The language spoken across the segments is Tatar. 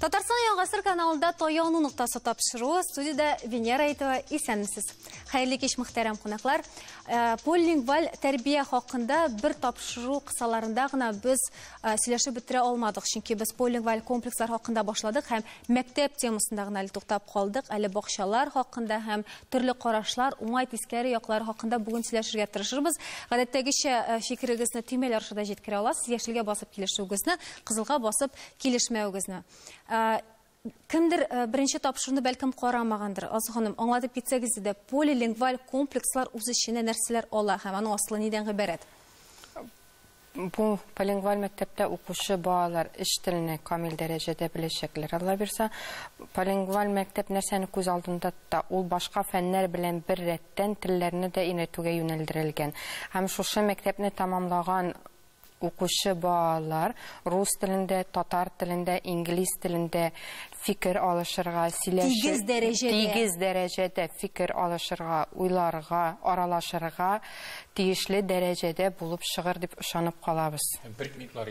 Татарстан Яңғасыр каналында Тояну нұқтасы тапшыруы студияда Венера Айтова исәнмісіз. Хайырлы кеш мұхтәрәм қонақлар. Полилингвал тәрбие хақында бір тапшыру қысаларында ғына біз сөйлешіп бітіре алмадық. Чөнки біз полилингвал комплекслар хақында башладық һәм мәктәп темасында ғына әлі тоқтап қалдық. Әлі бақшалар хақында һәм түрлі қарашлар, уңай тискәре яклары хақында бүгін сөйләшергә тырышырбыз. Гадәттәгечә фикерегезне төймәләр аша җиткерә аласыз. Яшелгә басып килешүегезне, кызылга басып килешмәүегезне. Кемдер беренче тапшыруны бәлкем карамагандыр. Азы ханым, аңлатып китсәгез иде, полилингваль комплекслар үз эченә нәрсәләр ала һәм аның асылы нидән гыйбарәт? Бу полилингваль мәктәптә укучы балалар эш телене камил дәрәҗәдә беләчәкләр. Алла бирсә, полилингваль мәктәп нәрсәне күз алдында тота, ул башка фәннәр белән бер рәттән телләрне дә өйрәтүгә юнәлдерелгән. Һәм шушы мәктәпне тамамлаган укучы балалар рус телендә, татар телендә, инглиз телендә фикер алышырга, сөйләшеп, тигез дәрәҗәдә фикер алышырга, уйларга, аралашырга тиешле дәрәҗәдә булып чыгыр дип ышанып калабыз. Предметлар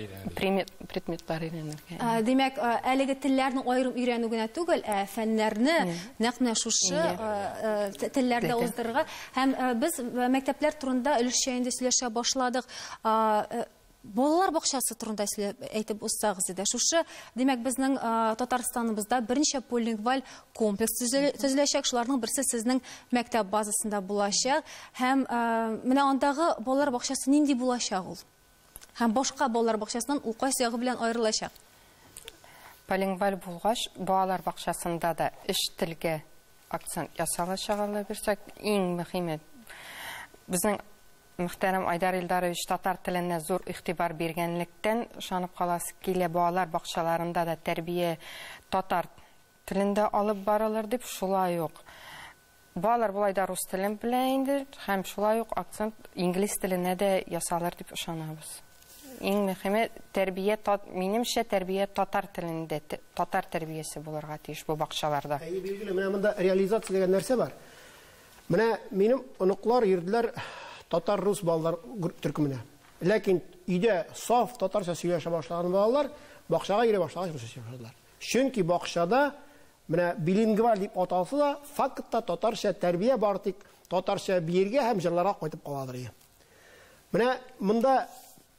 өйрәнергә. Димәк, әлеге телләрне аерым өйрәнү генә түгел, фәннәрне нәкъ шушы телләрдә уздырырга һәм без мәктәпләр турында өлешчә инде сөйләшә башладык. Балалар бакчасы турында әйтеп узсагыз иде. Шушы, демәк, безнең Татарстаныбызда берничә полилингваль комплекс төзеләчәк. Шуларның берсе сезнең мәктәп базасында булачак. Һәм менә андагы балалар бакчасы нинди булачак ул? Һәм башка балалар бакчасыннан ул кайсы ягы белән аерылачак? Полилингваль булгач, балалар бакчасында да эш телгә акцент ясалачак. Алла бирсә, иң мөһиме безнең Мөхтәрәм Айдар Илдарович татар теленә зур игътибар биргәнлектән ышанып каласы килә, балалар бакчаларында да тәрбие татар телендә алып барылыр дип, шулай ук балалар булай да рус телен белән инде һәм шулай ук акцент инглиз теленә дә ясалыр дип ышанабыз. Иң мөһиме тәрбие, минемчә тәрбие татар телендә, татар тәрбиясе булырга тиеш бу бакчаларда. Билгеле, менә монда реализация дигән нәрсә бар. Менә минем оныклар йөрделәр татар-рус балалар төркеменә. Ләкин өйдә саф татарча сөйләшә башлаган балалар бакчага йөри башлагач русча сөйләшәләр. Чөнки бакчада менә билингваль дип аталса да, фактта татарча тәрбия бар, тик татарча биергә һәм җырларга кайтып каладыр. Менә монда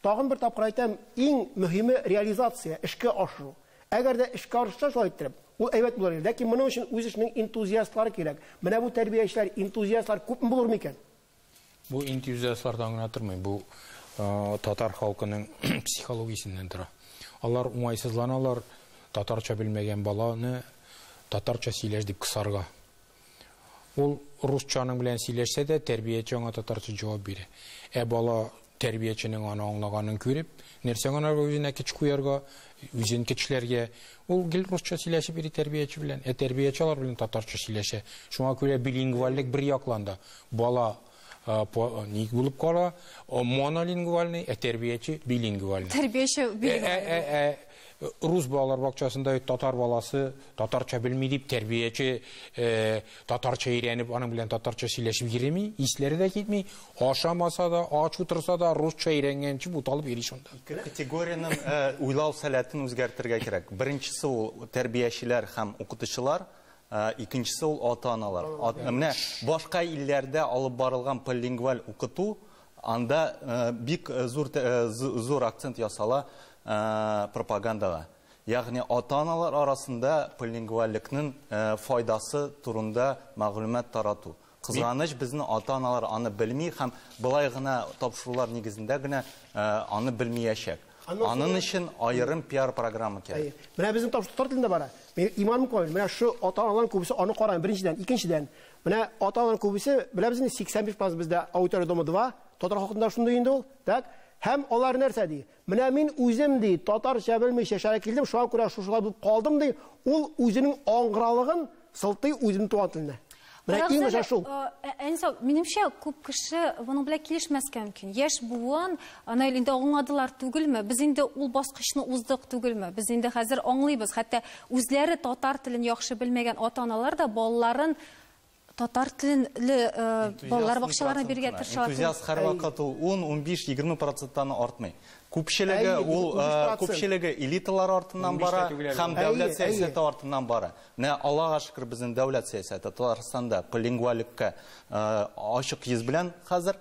тагын бер тапкыр әйтәм, иң мөһиме реализация, эшкә ашыру. Әгәр дә эшкә ашырса шулай иттереп, ул әйбәт булыр. Ләкин моның өчен үз эшенең энтузиастлары кирәк. Менә бу тәрбиячеләр, энтузиастлар күпме булыр микән? Бу энтузиастлардан гына тормый, бу татар халкының психологиясеннән тора. Алар уңайсызланалар, татарча белмәгән баланы татарча сөйләш дип кысарга. Ул русчаның белән сөйләшсә дә, тәрбияче аңа татарча җавап бирә. Бала тәрбияченең аны аңлаганын күреп, нәрсә гына үзенә кич куярга, үзен кичләргә, ул гел русча сөйләшеп йөри тәрбияче белән, тәрбияче алар белән татарча сөйләшә. Шуңа күрә билингвальлек бер якланда. Бала ник булып кала, монолингвальный, тәрбияче билингвальный. Тәрбияче билингвальный. Рус балалар бакчасында татар баласы татарча белми дип, тәрбияче татарча өйрәнеп, аның белән татарча сөйләшеп йөрми, исләре дә китми, ашамаса да, ач утырса да русча өйрәнгәнче буталып йөри шунда. Категорияның уйлау сәләтен үзгәртергә кирәк. Беренчесе ул тәрбиячеләр һәм укытучылар, икенчесе ул ата-аналар. Менә башка илләрдә алып барылган полилингваль укыту, анда бик зур акцент ясала пропагандага. Ягъни ата-аналар арасында полилингвальлекнең файдасы турында мәгълүмат тарату. Кызганыч, безнең ата-аналар аны белми һәм булай гына тапшырулар нигезендә генә аны белмиячәк. Аның өчен аерым пиар программа кирәк. Менә безнең татар телендә бара. Иманым кабил, менә шу ата-аналар күбесе аны карый, беренчедән, икенчедән. Менә ата-аналар күбесе, беләбезне 85% бездә аудитория дома 2, татар халкында шундый инде ул, так? Һәм алар нәрсә ди? Менә мин үзем ди, татарча белмичә шәһәргә килдем, шуңа күрә шушылай булып калдым ди. Ул үзенең аңгыралыгын сылтый үзенең туган теленә. Менә иң мөһим шул. Минемчә, күп кеше моның белән килешмәскә мөмкин. Яшь буын, аны инде аңладылар түгелме? Без инде ул баскычны уздык түгелме? Без инде хәзер аңлыйбыз. Хәтта үзләре татар телен яхшы белмәгән ата-аналар да балаларын татар тілінлі балалар бақшаларына берге тырышалар. Энтузиаст һәр вакыт ул 10-15-20%-тан артмый. Күпчелеге элиталар артыннан бара, һәм дәүләт сәясәте артыннан бара. Менә Аллага шөкер безнең дәүләт сәясәте Татарстанда полингваликка ачык йөз белән хәзер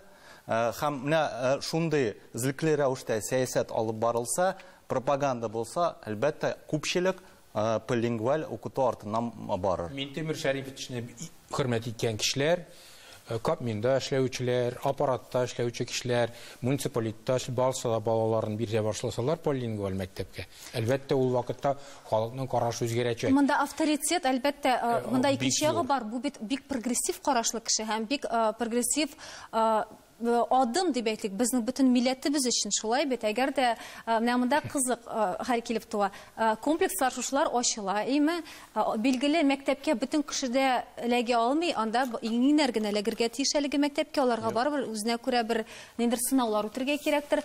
һәм менә шундый зилкле рәвештә сәясәт алып барылса, пропаганда булса, әлбәттә күпчелек полингваль укыту артыннан барыр. Минтимир Шәрифовичне хөрмәт иткән кешеләр, Капминда эшләүчеләр, аппаратта эшләүче кешеләр, муниципалитетта барсалар балаларын бирә башласалар полингваль мәктәпкә. Әлбәттә ул вакытта халыкның карашы үзгәрәчәк. Монда авторитет, әлбәттә, монда икенче ягы бар. Бу бик прогрессив карашлы кеше һәм бик прогрессив адым дип әйтик, безнең бөтен милләтебез өчен шулай бит. Әгәр дә менә монда кызык хәл килеп туа. Комплекслар шушылар ачыла, әйме? Билгеле мәктәпкә бөтен кеше дә эләгә алмый, анда иңнәр генә эләгергә тиеш әлеге мәктәпкә аларга барыбер үзенә күрә бер ниндер сынаулар үтәргә кирәктер.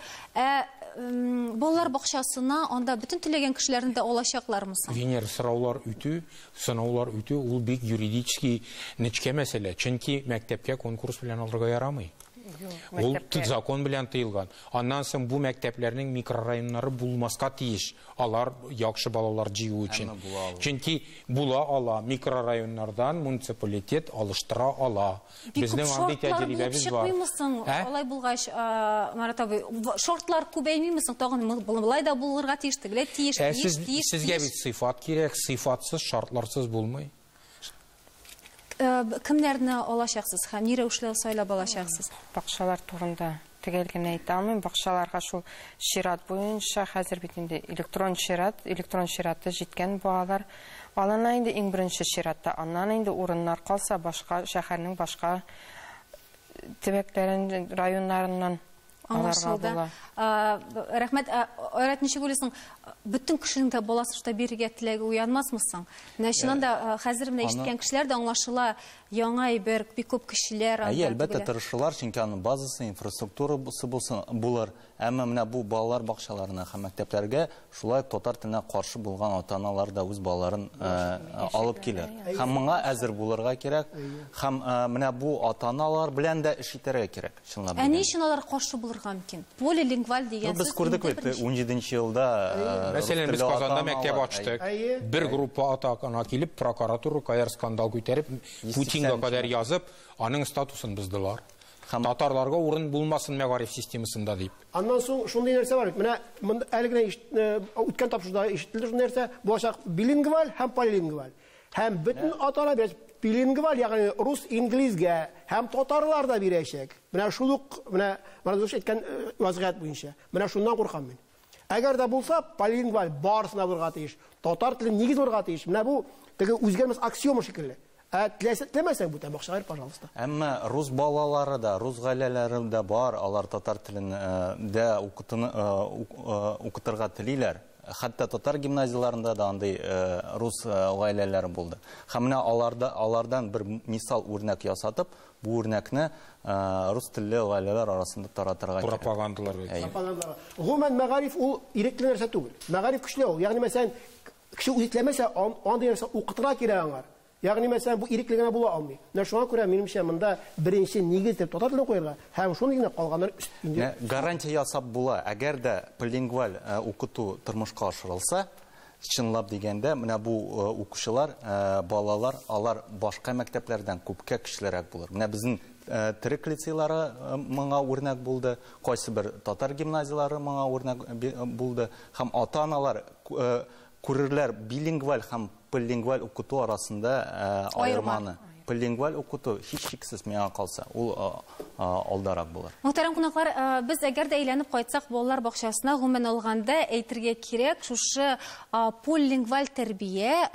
Балалар бакчасына анда бөтен теләгән кешеләрне дә алачаклармы соң? Венер сынаулар үтү, ул бик юридически нечкә мәсьәлә. Чөнки мәктәпкә конкурс белән алырга ярамый. Ул закон белән тыелган. Аннан соң бу мәктәпләрнең микрорайоннары булмаска тиеш. Алар яхшы балалар җыю өчен. Чөнки була ала микрорайоннардан муниципалитет алыштыра ала. Безнең андый тәҗрибәбез бар. Алай булгач, Марат абый, шортлар күбәймиме соң? Тагын булай да булырга тиеш, тегеләр тиеш. Сезгә бит сыйфат кирәк, сыйфатсыз, шартларсыз булмый. Кемнәрне алачаксыз һәм ни рәвешле сайлап алачаксыз? Бакчалар турында төгәл генә әйтә алмыйм. Бакчаларга шул чират буенча хәзер бит инде электрон чираты җиткән балалар. Аларны инде иң беренче чиратта, аннан инде урыннар калса, башка шәһәрнең башка төбәкләрен, районнарыннан аларга була. Рәхмәт, Айрат, ничек уйлыйсың? Бөтен кешенең дә баласы шута бирергә теләге уянмасмысың? Чыннан да хәзер менә ишеткән кешеләр дә аңлашыла, яңа әйбер, бик күп кешеләр. Әлбәттә тырышалар, чөнки аның базасы, инфраструктурасы булыр. Әмма менә бу балалар бакчаларына һәм мәктәпләргә шулай татар теленә каршы булган ата-аналар да үз балаларын алып килер. Һәм моңа әзер булырга кирәк. Һәм менә бу ата-аналар белән дә эш итәргә кирәк. Чынлап. Ни өчен алар каршы булырга мөмкин? Полилингваль дигән сүз. Без күрдек бит 17нче елда. Мәсәлән, без Казанда мәктәп ачтык. Бер группа ата-ана килеп, прокуратура каяр скандал күтәреп, Путинга кадәр язып, аның статусын боздылар. Татарларга урын булмасын мәгариф системасында дип. Аннан соң шундый нәрсә бар. Менә әлегә үткән тапшыруда ишетелде шундый нәрсә, булачак билингваль һәм полилингваль. Һәм бөтен аталар билингваль, ягъни рус, инглизгә һәм татарлар да бирәчәк. Менә шул ук, менә Маразуш әйткән вазгыять буенча. Менә шуннан куркам мин. Әгәр дә булса, полилингваль барысына булырга тиеш. Татар телен нигез булырга тиеш. Менә бу теге үзгәрмәс аксиома шикелле. Теләмәсәң бүтән бакчалар, пожалуйста. Әмма рус балалары да, рус гаиләләре дә бар, алар татар телен дә укытырга телиләр. Хәтта татар гимназияларында да андый рус гаиләләре булды. Һәм менә алардан бер мисал үрнәк ясатып, бу үрнәкне рус телле гаиләләр арасында таратырга кирәк. Пропагандаларга. Гомумән мәгариф ул ирекле нәрсә түгел. Мәгариф көчле ул. Ягъни мәсәлән, кеше үтәмәсә, андый нәрсә укытырга кирәк аңар. Ягъни мәсәлән, бу иреклегенә була алмый. Менә шуңа күрә минемчә монда беренче нигез дип татар телен куярга һәм шуны генә калганнар өстендә. Гарантия ясап була. Әгәр дә полингваль укыту тормышка ашырылса, чынлап дигәндә, менә бу укучылар, балалар, алар башка мәктәпләрдән күпкә көчлерәк булыр. Менә безнең Терек лицейлары моңа үрнәк булды, кайсы бер татар гимназиялары моңа үрнәк булды. Һәм ата-аналар күрерләр билингваль һәм полингваль укыту арасында айырманы. Полингваль укыту һич шиксез миңа калса, ул алдарак булыр. Мөхтәрәм кунаклар, без әгәр дә әйләнеп кайтсак балалар бакчасына, гомумән алганда әйтергә кирәк, шушы полингваль тәрбия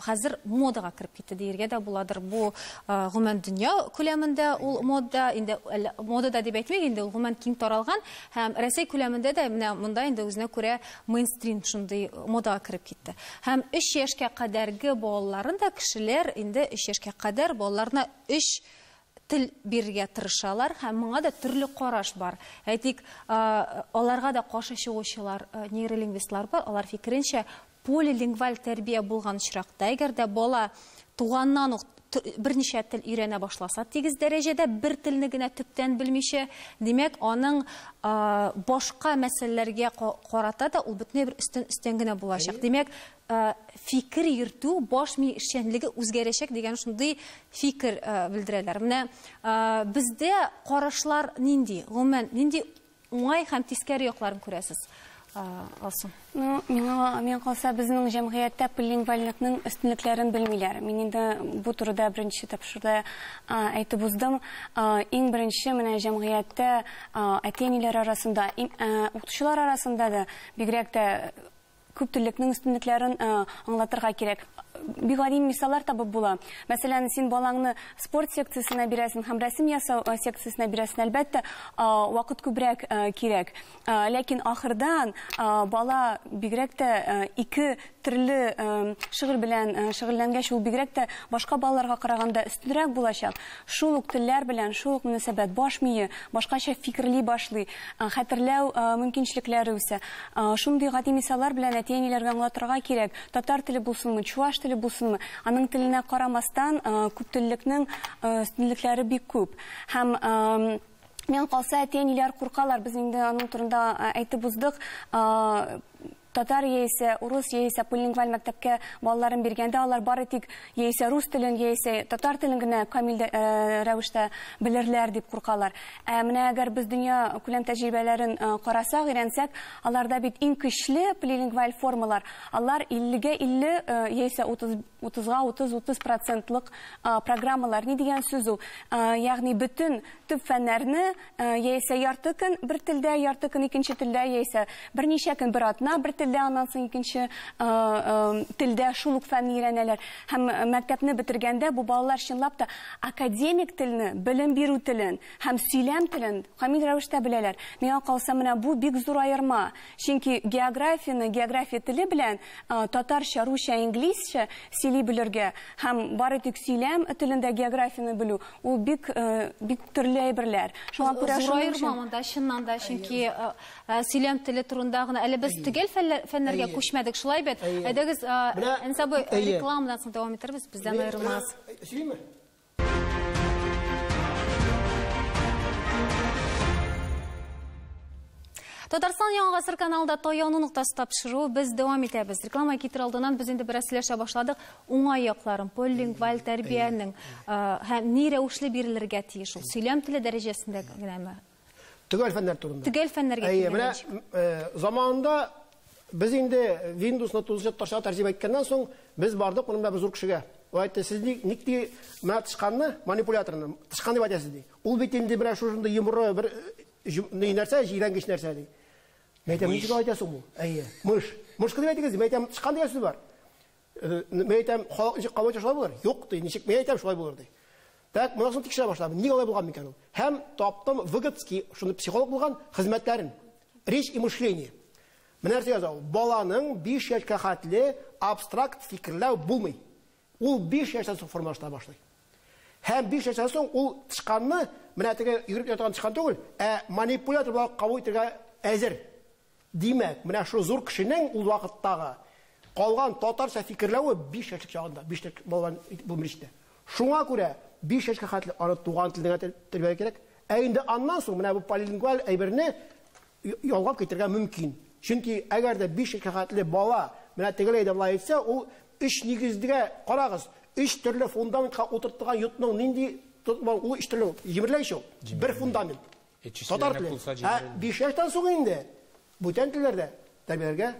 хәзер модага кирип китте диергә дә буладыр. Бу гомумән дөнья күләмендә ул модада дип әйтмәйк, инде ул гомумән киң таралган һәм Россия күләмендә дә менә монда инде үзенә күрә мейнстрим шундый модага кирип китте. Һәм 3 яшькә кадәрге балаларын да кешеләр инде 3 яшькә кадәр балаларына 3 тел бирергә тырышалар һәм моңа да төрле караш бар. Әйтик, аларга да каршы чыгучылар, нейролингвистлар бар. Алар фикеренчә, полилингваль тәрбия булган очракта, әгәр дә бала туганнан ук берничә тел өйрәнә башласа, тигез дәрәҗәдә бер телне генә төптән белмичә, демәк, аның башка мәсьәләләргә карата да ул бөтенләй бер өстен генә булачак. Демәк, фикер йөртү, баш ми эшчәнлеге үзгәрәчәк дигән шундый фикер белдерәләр. Менә бездә карашлар нинди? Гомумән, нинди уңай һәм тискәре якларын күрәсез? Мен калса, безнең җәмгыятьтә полилингвальлекнең өстенлекләрен белмиләр. Мин инде бу турыда беренче тапшырда әйтеп уздым. Иң беренче менә җәмгыятьтә әти-әниләр арасында, укытучылар арасында да бигрәк тә күптеллекнең өстенлекләрен аңлатырга кирәк. Бик гади мисаллар табып була. Мәсәлән, син балаңны спорт секциясенә бирәсең һәм рәсем ясау секциясенә бирәсең, әлбәттә, вакыт күбрәк кирәк. Ләкин ахырдан бала бигрәк тә ике төрле шигырь белән шөгыльләнгәч, ул бигрәк тә башка балаларга караганда өстенрәк булачак. Шул ук телләр белән, шул ук мөнәсәбәт, баш мие башкача фикерли башлый, хәтерләү мөмкинчелекләре үсә. Шундый гади мисаллар белән әти-әниләргә аңлатырга кирәк. Татар теле булсынмы, чуаш теле булсынмы, аның теленә карамастан күптеллекнең өстенлекләре бик күп. Һәм мен калса, әти-әниләр куркалар. Без инде аның турында әйтеп уздык. Татар яисә урыс яисә полилингваль мәктәпкә балаларын биргәндә, алар бары тик яисә рус телен, яисә татар телен генә камил рәвештә белерләр дип куркалар. Менә әгәр без дөнья күләм тәҗрибәләрен карасак, өйрәнсәк, аларда бит иң көчле полилингваль формалар. Алар 50-гә 50 яисә 30-га 30% программалар. Ни дигән сүз ул? Ягъни бөтен төп фәннәрне яисә ярты көн бер телдә, ярты көн икенче телдә, яисә берничә көн бер атна бер телдә, аннан соң икенче телдә шул ук фәнне өйрәнәләр. Һәм мәктәпне бетергәндә бу балалар чынлап та академик телне, белем бирү телен һәм сөйләм телен камил рәвештә беләләр. Миңа калса, менә бу бик зур аерма. Чөнки география теле белән татарча, русча, инглизчә сөйли белергә һәм бары тик сөйләм телендә географияны белү, ул бик төрле әйберләр. Шуңа күрә зур аерма монда, чыннан да, чөнки сөйләм теле турында гына әле без төгәл фәннәргә күчмәдек, шулай бит. Әйдәгез, әнсәбе рекламадан соң дәвам итәрбез, бездән аерылмас. Сөйлиме? Татарстан Яңа гасыр каналында Таяну нуктасы тапшыру без дәвам итәбез. Реклама китер алдыннан без инде бераз сөйләшә башладык. Уңай якларын, полилингваль тәрбиянең һәм ни рәвешле бирелергә тиеш ул. Сөйләм теле дәрәҗәсендә генәме? Төгәл фәннәр турында. Төгәл фәннәргә килгәндә. Заманында без инде Windows-ны 9 ташлап тәрҗемә иткәннән соң без бардык монда бер зур кешегә. Ул әйтте, сез ник менә тышканны, манипуляторны, тышкан дип әйтәсез ди. Ул бит инде менә шушында йомры бер нәрсә, җиләнгеч нәрсә ди. Мен әйтәм, ничек әйтәсең бу? Мыш. Мыш дип әйтегез, мен әйтәм, тышкан дигән сүз бар. Мен әйтәм, кабай шулай булыр. Юк ди, ничек мен әйтәм, шулай булыр ди. Так, монысын тикшерә башладым. Ник алай булган микән ул? Һәм таптым Выгодский, шуны психолог булган хезмәтләрен. Речь и мышление. Менә нәрсә яза ул? Баланың 5 яшькә хәтле абстракт фикерләү булмый. Ул 5 яшьтән соң формалашта башлый. Һәм 5 яшьтән соң ул тышканны, менә теге йөреп ятган тышкан түгел, манипулятор булып кабул итәргә әзер. Димәк, менә шул зур кешенең ул вакыттагы калган татарча фикерләве 5 яшьлек чагында, 5 яшьлек балалар булмышты. Шуңа күрә 5 яшькә хәтле аны туган телеңә тәрбия кирәк. Инде аннан соң менә бу полилингваль әйберне ялгап китергә мөмкин. Чөнки әгәр дә 5 яшькә хәтле бала менә тегеләй дә булай итсә, ул 3 нигездәге карагыз, 3 төрле фундаментка утыртылган йортның нинди ул 3 төрле җимерләйчә, бер фундамент. Татар теле. 5 яшьтән соң инде бүтән телләрдә тәрбияләргә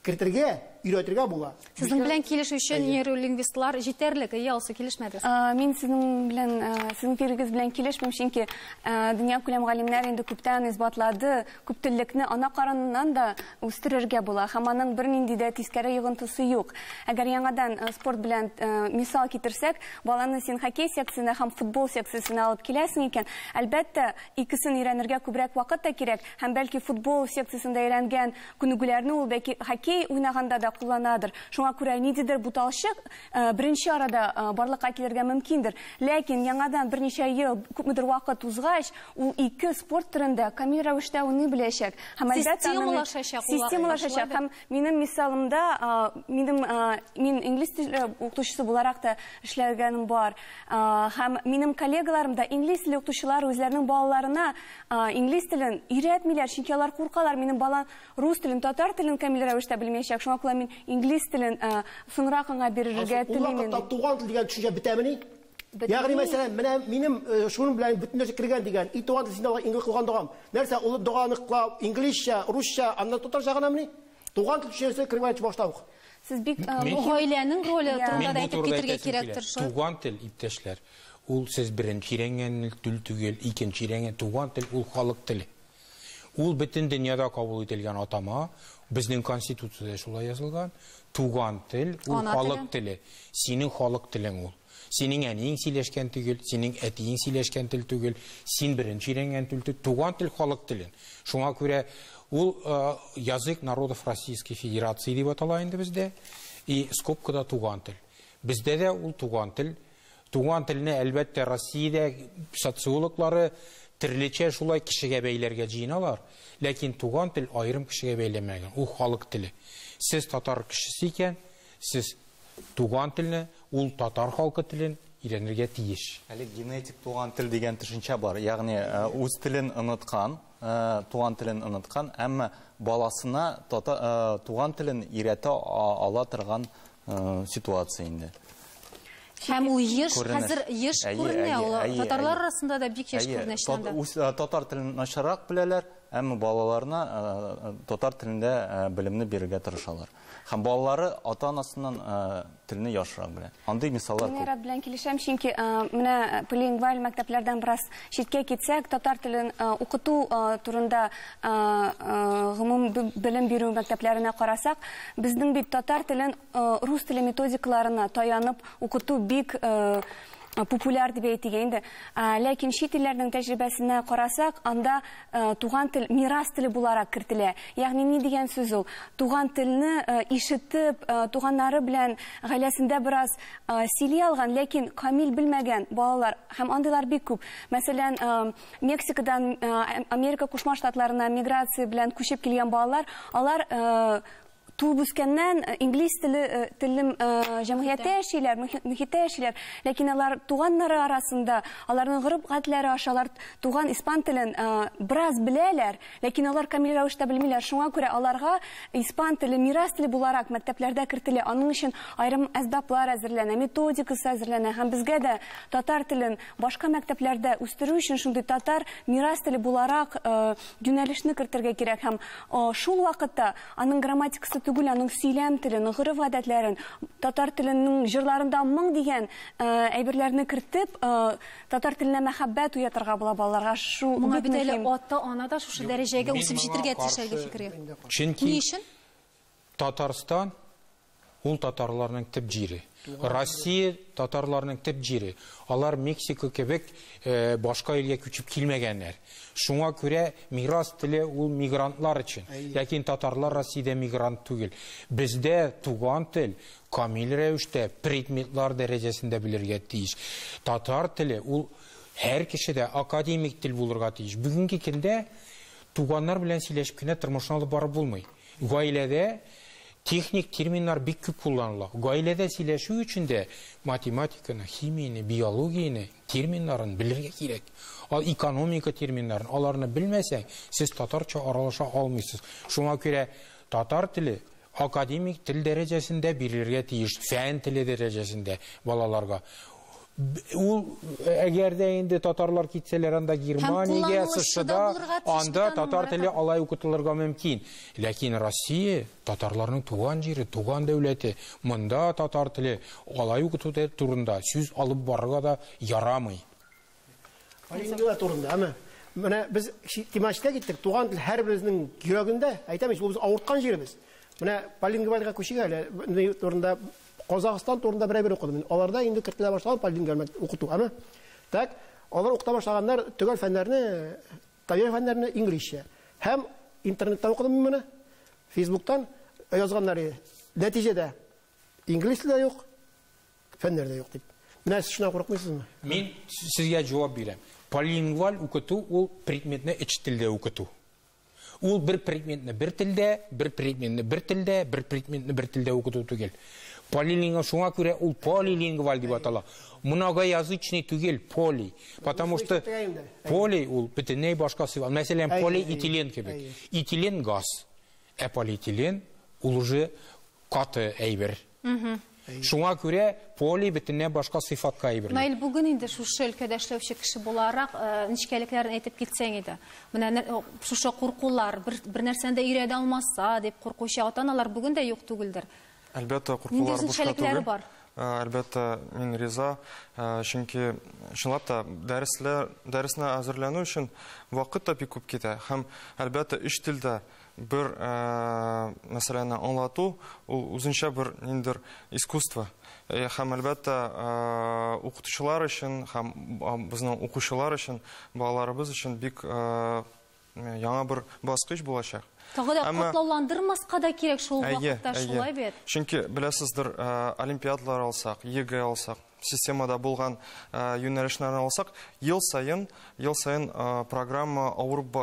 кертергә, өйрәтергә була. Сезнең белән килешү өчен нейролингвистлар җитәрлек, ялсы килешмәдез. Мин сезнең фикерегез белән килешмим, чөнки дөнья күләм галимнәр инде күптән исбатлады, күптеллекне ана карыныннан да үстерергә була, һәм аның бернинди дә тискәре йогынтысы юк. Әгәр яңадан спорт белән мисал китерсәк, баланы син хоккей секциясенә һәм футбол секциясенә алып киләсең икән, әлбәттә, икесен өйрәнергә күбрәк вакыт та кирәк, һәм бәлки футбол секциясендә өйрәнгән күнегүләрне ул бәлки хоккей уйнаганда да да кулланадыр. Шуңа күрә ниндидер буталчык беренче арада барлыкка килергә мөмкиндер. Ләкин яңадан берничә ел, күпмедер вакыт узгач, ул ике спорт төрендә камил рәвештә уйный беләчәк. Һәм системалашачак. Һәм минем мисалымда, мин инглиз теле укытучысы буларак та эшләгәнем бар. Һәм минем коллегаларым да инглиз теле укытучылар үзләренең балаларына инглиз телен өйрәтмиләр, чөнки алар куркалар. Минем балам рус телен, татар телен камил рәвештә белмәячәк. Шуңа күрә мин инглиз телен соңрак аңа бирергә телим. Туган тел дигән төшенчә бетәмени? Ягъни мәсәлән, менә минем шуның белән бөтенләй кергән дигән, и туган тел синдә инглиз кылган дигән. Нәрсә, ул доганыклап инглизчә, русча, аннан татарча гынамыни? Туган тел төшенчәсе кергән баштаук. Сез бик гаиләнең роле турында да әйтеп китәргә кирәктер. Туган тел, иптәшләр, ул сез беренче өйрәнгән тел түгел, икенче өйрәнгән туган тел ул халык теле. Ул бөтен дөньяда кабул ителгән атама, безнең конституциядә шулай язылган. Туган тел ул халык теле. Синең халык телең ул. Синең әниң сөйләшкән түгел, синең әтиең сөйләшкән тел түгел, син беренче өйрәнгән тел, туган тел халык теле. Шуңа күрә ул язык народов Российской Федерации дип атала инде бездә, и скобкада туган тел. Бездә дә ул туган тел. Туган телне әлбәттә Россиядә социологлары төрлечә шулай кешегә бәйләргә җыйналар, ләкин туган тел аерым кешегә бәйләмәгән, ул халык теле. Сез татар кешесе икән, сез туган телне, ул татар халкы телен өйрәнергә тиеш. Әле генетик туган тел дигән төшенчә бар. Ягъни үз телен оныткан, туган телен оныткан, әмма баласына туган телен өйрәтә ала торган ситуация инде. Һәм ул еш, хәзер еш күренә, татарлар арасында да бик еш күренә. Татар телен начаррак беләләр, әмма балаларына татар телендә белемне бирергә тырышалар. Һәм балалары ата-анасыннан телне яшырак белә. Андый мисаллар күп. Мин белән килешәм, чөнки менә билингваль мәктәпләрдән бераз читкә китсәк, татар телен укыту турында гомум белем бирү мәктәпләренә карасак, безнең бит татар телен рус теле методикаларына таянып укыту бик популяр дип әйтелгән инде. Ләкин чит илләрнең тәҗрибәсенә карасак, анда туган тел мирас теле буларак кертелә. Ягъни ни дигән сүз ул? Туган телне ишетеп, туганнары белән гаиләсендә бераз сөйли алган, ләкин камил белмәгән балалар һәм андыйлар бик күп. Мәсәлән, Мексикадан Америка Кушма Штатларына миграция белән күчеп килгән балалар, алар туып үскәннән инглиз телем җәмгыятьтә яшиләр, мөхиттә яшиләр, ләкин алар туганнары арасында, аларның гореф гадәтләре ашалар туган испан телен бераз беләләр, ләкин алар камил рәвештә белмиләр. Шуңа күрә аларга испан теле мирас теле буларак мәктәпләрдә кертелә. Аның өчен аерым әсбаплар әзерләнә, методикасы әзерләнә. Һәм безгә дә татар телен башка мәктәпләрдә үстерү өчен шундый татар мирас теле буларак юнәлешне кертергә кирәк. Һәм шул вакытта аның грамматикасы түгел, аның сөйләм телен, гореф гадәтләрен, татар теленең җырларында моң дигән әйберләрне кертеп, татар теленә мәхәббәт уятырга була балаларга. Шу моңа бит әле ата-ана да шушы дәрәҗәгә үсеп җитәргә тиешләргә фикергә. Чөнки Татарстан ул татарларның төп җире. Россия татарларның төп җире. Алар Мексика кебек башка илгә күчеп килмәгәннәр. Шуңа күрә мирас теле ул мигрантлар өчен. Ләкин татарлар Россиядә мигрант түгел. Бездә туган тел камил рәвештә предметлар дәрәҗәсендә белергә тиеш. Татар теле ул һәр кешедә академик тел булырга тиеш. Бүгенге көндә туганнар белән сөйләшеп кенә тормышны алып барып булмый. Гаиләдә техник терминнар бик күп кулланыла. Гаиләдә сөйләшү өчен дә математиканы, химияны, биологияны, терминнарын белергә кирәк. Ал экономика терминнарын, аларны белмәсәң, сез татарча аралаша алмыйсыз. Шуңа күрә татар теле академик тел дәрәҗәсендә бирергә тиеш, фән теле дәрәҗәсендә балаларга. Ул әгәр дә инде татарлар китсәләр анда Германиягә, США, анда татар теле алай укытылырга мөмкин. Ләкин Россия татарларның туган җире, туган дәүләте, монда татар теле алай укыту турында сүз алып барырга да ярамый. Полингвал турында, әмма менә без тематикка киттек. Туган тел һәрберебезнең йөрәгендә, әйтәмез, ул без авырткан җиребез. Менә полингвалга күчегә турында Казакстан турында берәр укыдым. Аларда инде кертелә башлаган полингвал укыту, әмма так, алар укыта башлаганнар төгәл фәннәрне, табигый фәннәрне инглизчә. Һәм интернетта укыдым менә, Facebook'tan язганнар. нәтижеде инглиз тілі де жоқ, фәннер де жоқ дейді. Мына сіз шына қорқмайсыз ма? Мен сізге жауап берем. Полилингвал оқыту ол предметні іч тілде оқыту. Ол бір предметні бір тілде, бір предметні бір тілде, бір предметні бір тілде оқыту түгел. Полилингвал шуңа көре ол полилингвал деп атала. Многоязычный түгел поли. Потому что поли ол бүтіней башқа сыйвал. Мәселен, полиэтилен кебек. Этилен газ. Полиэтилен ол уже каты әйбір. Шуңа күрә поли бөтенләй башка сыйфатка әйбер. Наил, бүген инде шушы өлкәдә эшләүче кеше буларак, ничкәлекләрен әйтеп китсәң иде. Менә шушы куркулар, бер нәрсәндә өйрәнә алмаса дип куркучы ата-аналар бүген дә юк түгелдер. Әлбәттә, куркулар бушка түгел. Бар. Әлбәттә, мин риза, чөнки чынлап та дәресне әзерләнү өчен вакыт та бик күп китә. Һәм әлбәттә өч телдә бер мәсьәләне аңлату, ул үзенчә бер ниндер искусство. Һәм әлбәттә укытучылар өчен һәм безнең укучылар өчен, балаларыбыз өчен бик яңа бер баскыч булачак. Тагы да катлауландырмаска да кирәк шул вакытта, шулай бит. Чөнки беләсездер, олимпиадалар алсак, ЕГЭ алсак, системада булган юнәлешләрне алсак, ел сайын программа авырып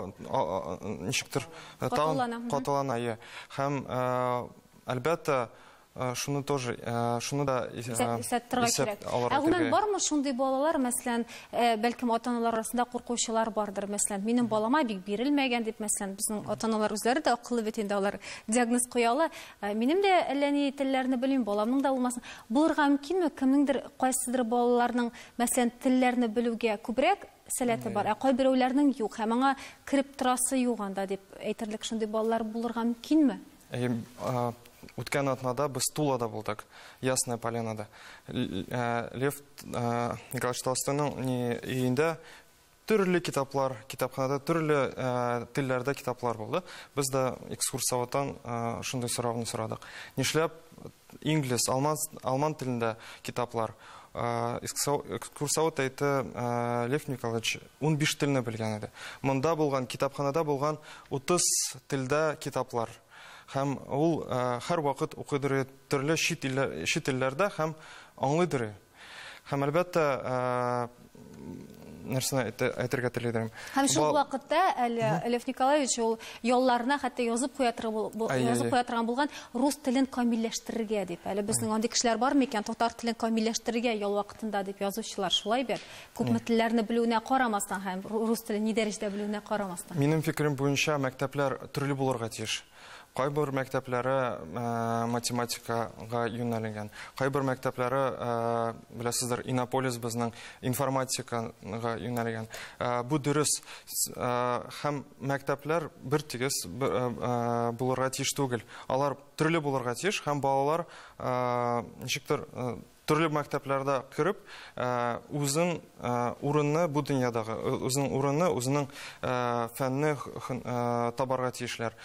ничектер каталана. Һәм әлбәттә шуны да исәптерергә кирәк. Гомумән бармы шундый балалар, мәсәлән, бәлкем ата-аналар арасында куркучылар бардыр, мәсәлән, минем балама бик бирелмәгән дип, мәсәлән, безнең ата-аналар үзләре дә акыллы бит инде, алар диагноз куялар. Минем дә әллә ни телләрне белмим, баламның да булмасын. Булырга мөмкинме, кемнеңдер кайсыдыр балаларның, мәсәлән, телләрне белүгә күбрәк сәләте бар, кайберәүләрнең юк, һәм аңа кирип торасы юк анда дип әйтерлек шундый балалар булырга мөмкинме? Үткән атнада без Тулада булдык, Ясная Полянада. Лев Николаевич Толстойның өендә төрле китаплар, китапханада төрле телләрдә китаплар булды. Без дә экскурсоводтан шундый сорауны сорадык. Нишләп инглиз, алман телендә китаплар? Экскурсовод әйтте, Лев Николаевич 15 телне белгән иде. Монда булган китапханада булган 30 телдә китаплар. Һәм ул һәр вакыт укыдыры төрле чит илләрдә һәм аңлыйдыр. Һәм әлбәттә нәрсәне әйтергә теләдем. Һәм шул вакытта Лев Николаевич ул ялларына хәтта язып куя торган булган рус телен камилләштерергә дип. Әле безнең андый кешеләр бар микән, татар телен камилләштерергә ял вакытында дип язучылар, шулай бит. Күпме телләрне белүенә карамастан һәм рус телен ни дәрәҗәдә белүенә карамастан. Минем фикерем буенча мәктәпләр төрле булырга тиеш. Кайбер мәктәпләре математикага юнәлгән. Кайбер мәктәпләре, беләсездер, Иннополис безнең информатикага юнәлгән. Бу дөрес. Һәм мәктәпләр бер тигез булырга тиеш түгел. Алар төрле булырга тиеш һәм балалар ничектер төрле мәктәпләрдә кирип, үзен урынны бу дөньядагы, үзенең урынны, үзенең фәнне табарга тиешләр.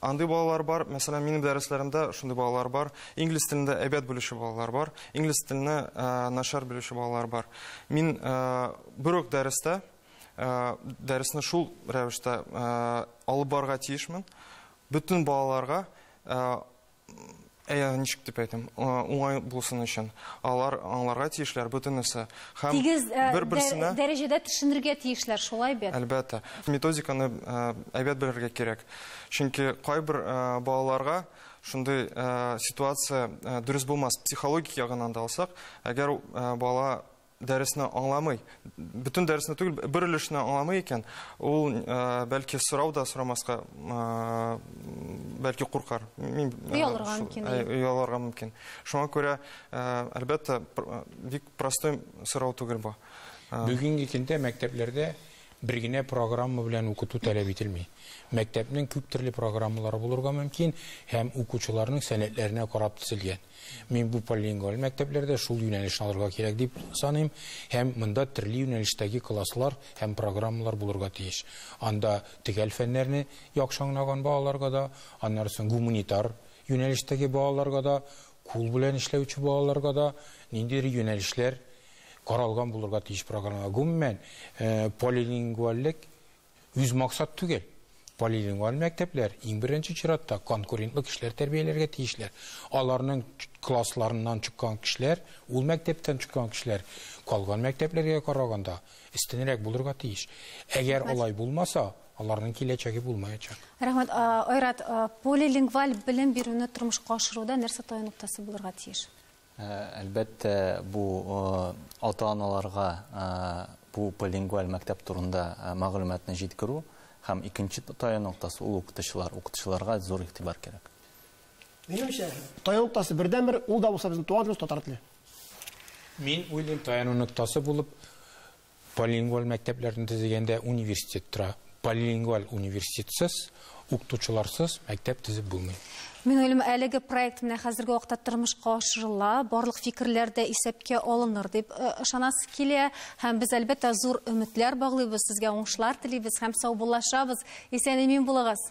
Андый балалар бар, мәсәлән, минем дәресләремдә шундый балалар бар. Инглиз телендә әйбәт белүче балалар бар, инглиз теленә начар белүче балалар бар. Мин бер үк дәресне шул рәвештә алып барырга тиешмен. Бүтән балаларга ничек дип әйтим, уңай булсын өчен. Алар аңларга тиешләр бөтенесе. Һәм бер-берсенә дәрәҗәдә төшенергә тиешләр, шулай бит. Әлбәттә. Методиканы әйбәт белергә кирәк. Чөнки кайбер балаларга шундый ситуация дөрес булмас. Психологик ягыннан да алсак, әгәр бала дәресне аңламый, бүтән дәресне түгел, бер өлешне аңламый икән, ул бәлки сорау да сорамаска, бәлки куркар. Уялырга мөмкин. Шуңа күрә, әлбәттә, бик простой сорау түгел бу. Бүгенге көндә мәктәпләрдә бер генә программа белән укыту таләп ителми. Мәктәпнең күп төрле программалары булырга мөмкин һәм укучыларның сәнәтләренә карап төзелгән. Мин бу полилингваль мәктәпләрдә шул юнәлешне алырга кирәк дип саныйм, һәм монда төрле юнәлештәге класслар һәм программалар булырга тиеш. Анда төгәл фәннәрне яхшы аңлаган балаларга да, аннан соң гуманитар юнәлештәге балаларга да, кул белән эшләүче балаларга да ниндидер юнәлешләр каралган булырга тиеш программа. Гомумән, полилингвальлек үз максат түгел. Полилингвал мәктәпләр иң беренче чиратта конкурентлы кешеләр тәрбияләргә тиешләр. Аларның классларыннан чыккан кешеләр, ул мәктәптән чыккан кешеләр калган мәктәпләргә караганда өстенрәк булырга тиеш. Әгәр алай булмаса, аларның киләчәге булмаячак. Рәхмәт, Айрат, полилингваль белем бирүне тормышка ашыруда нәрсә таяу нуктасы булырга тиеш? Әлбәттә, бу ата-аналарга бу полилингваль мәктәп турында мәгълүматны җиткерү һәм икенче таяу нуктасы ул укытучыларга зур игътибар кирәк. Минемчә, таяу нуктасы бердән-бер ул да булса безнең туган телебез татар теле. Мин уйлыйм, таяну нуктасы булып полилингваль мәктәпләрне төзегәндә университет тора. Полилингваль университетсыз, укытучыларсыз мәктәп төзеп булмый. Мин уйлыйм, әлеге проект менә хәзерге вакытта тормышка ашырыла, барлык фикерләр дә исәпкә алыныр дип ышанасы килә, һәм без әлбәттә зур өметләр баглыйбыз, сезгә уңышлар телибез һәм сау булашабыз. Исән-имин булыгыз.